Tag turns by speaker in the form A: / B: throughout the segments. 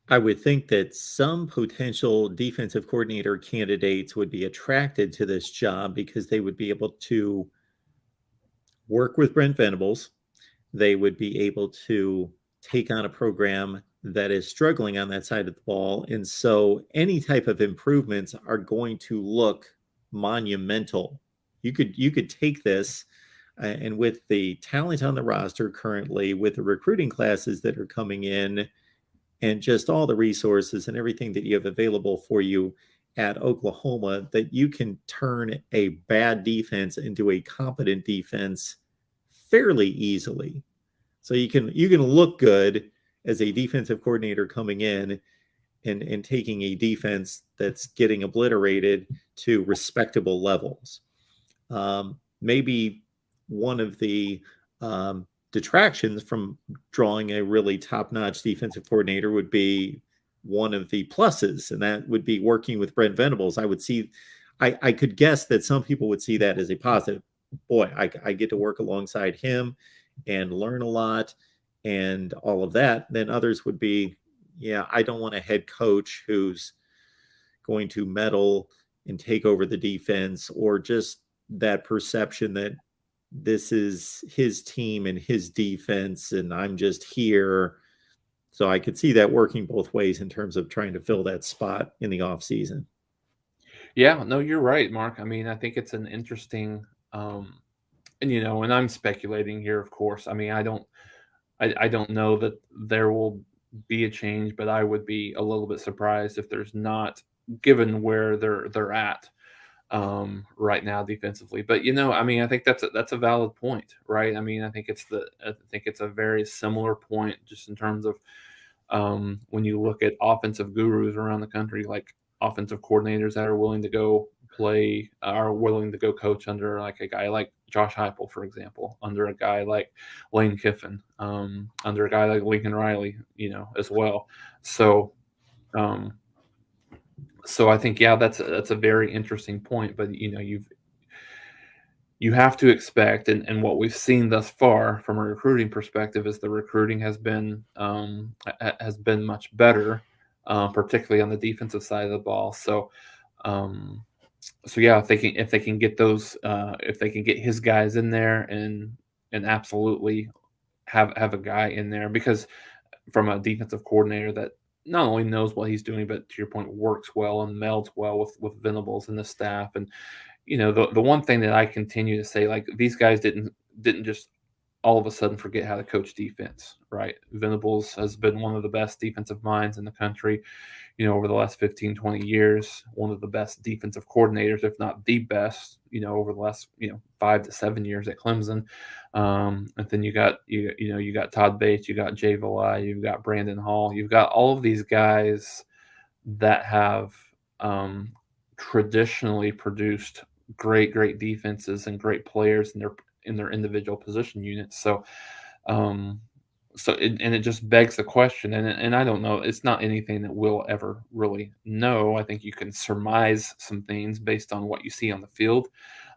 A: I would think that some potential defensive coordinator candidates would be attracted to this job because they would be able to work with Brent Venables. They would be able to take on a program that is struggling on that side of the ball. And so any type of improvements are going to look monumental. You could take this and with the talent on the roster currently, with the recruiting classes that are coming in, and just all the resources and everything that you have available for you at Oklahoma, that you can turn a bad defense into a competent defense fairly easily. So you can look good as a defensive coordinator coming in and taking a defense that's getting obliterated to respectable levels. Maybe one of the detractions from drawing a really top-notch defensive coordinator would be one of the pluses, and that would be working with Brent Venables. I could guess that some people would see that as a positive. Boy, I get to work alongside him and learn a lot and all of that. Then others would be, yeah, I don't want a head coach who's going to meddle and take over the defense, or just that perception that this is his team and his defense and I'm just here. So I could see that working both ways in terms of trying to fill that spot in the off season.
B: Yeah, no, you're right, Mark. I mean, I think it's an interesting, and and I'm speculating here, of course. I mean, I don't know that there will be a change, but I would be a little bit surprised if there's not, given where they're at right now defensively. But I mean, I think that's a valid point, right? I mean, I think it's a very similar point just in terms of when you look at offensive gurus around the country, like offensive coordinators that are willing to go play, are willing to go coach under like a guy like Josh Heupel, for example, under a guy like Lane Kiffin, under a guy like Lincoln Riley, as well. So, um, so I think that's a very interesting point. But you have to expect, and what we've seen thus far from a recruiting perspective is the recruiting has been much better, particularly on the defensive side of the ball. Um, so yeah, if they can get those, if they can get his guys in there and absolutely have a guy in there, because from a defensive coordinator that not only knows what he's doing, but to your point, works well and melds well with Venables and the staff. And the one thing that I continue to say, like, these guys didn't just all of a sudden forget how to coach defense, right? Venables has been one of the best defensive minds in the country, over the last 15, 20 years, one of the best defensive coordinators, if not the best, over the last, 5 to 7 years at Clemson. And then you got Todd Bates, you got Jay Valai, you've got Brandon Hall, you've got all of these guys that have um, traditionally produced great defenses and great players in their individual position units. Um, and it just begs the question, and I don't know. It's not anything that we'll ever really know. I think you can surmise some things based on what you see on the field,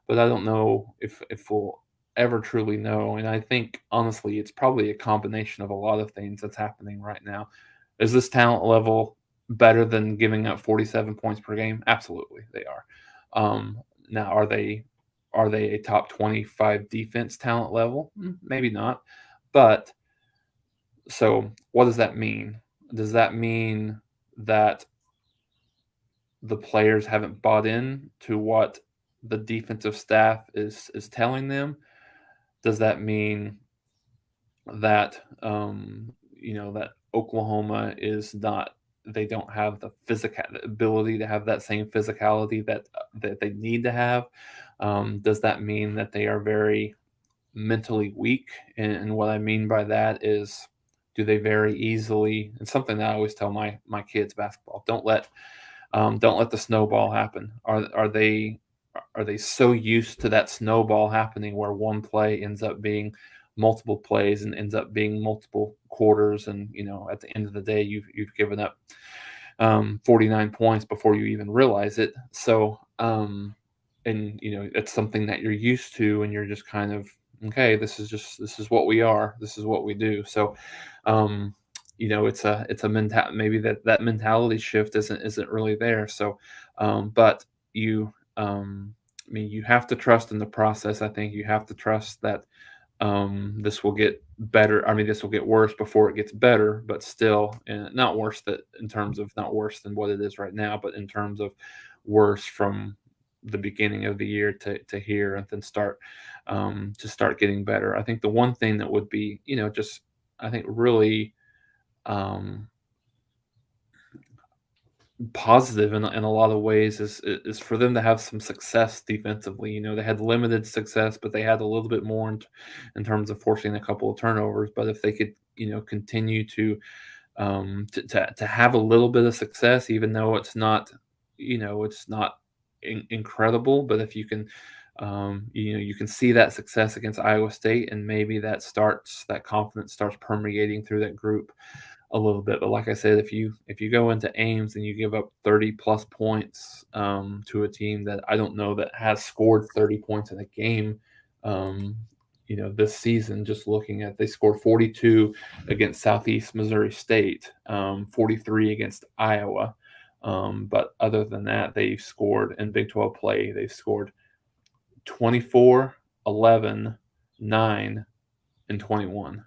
B: but I don't know if we'll ever truly know. And I think honestly, it's probably a combination of a lot of things that's happening right now. Is this talent level better than giving up 47 points per game? Absolutely, they are. Now, are they a top 25 defense talent level? Maybe not, but so what does that mean? Does that mean that the players haven't bought in to what the defensive staff is telling them? Does that mean that that Oklahoma is not, they don't have the physical ability to have that same physicality that they need to have? Does that mean that they are very mentally weak? And what I mean by that is, do they very easily, and something that I always tell my kids basketball, don't let the snowball happen. Are they so used to that snowball happening where one play ends up being multiple plays and ends up being multiple quarters, and at the end of the day you've given up 49 points before you even realize it. So and it's something that you're used to, and you're just kind of, okay, this is what we are, this is what we do. So um it's a maybe that mentality shift isn't really there. So, but I mean, you have to trust in the process. I think you have to trust that this will get better. I mean, this will get worse before it gets better, but still, not worse that in terms of not worse than what it is right now, but in terms of worse from the beginning of the year to here, and then start getting better. I think the one thing that would be, just I think really um, positive in a lot of ways is for them to have some success defensively. They had limited success, but they had a little bit more in terms of forcing a couple of turnovers. But if they could, continue to have a little bit of success, even though it's not incredible, but if you can, you can see that success against Iowa State, and maybe that confidence starts permeating through that group a little bit. But like I said, if you go into Ames and you give up 30 plus points to a team that I don't know that has scored 30 points in a game, um, this season, just looking at, they scored 42 against Southeast Missouri State, 43 against Iowa. But other than that, they've scored in Big 12 play, they've scored 24, 11, 9, and 21.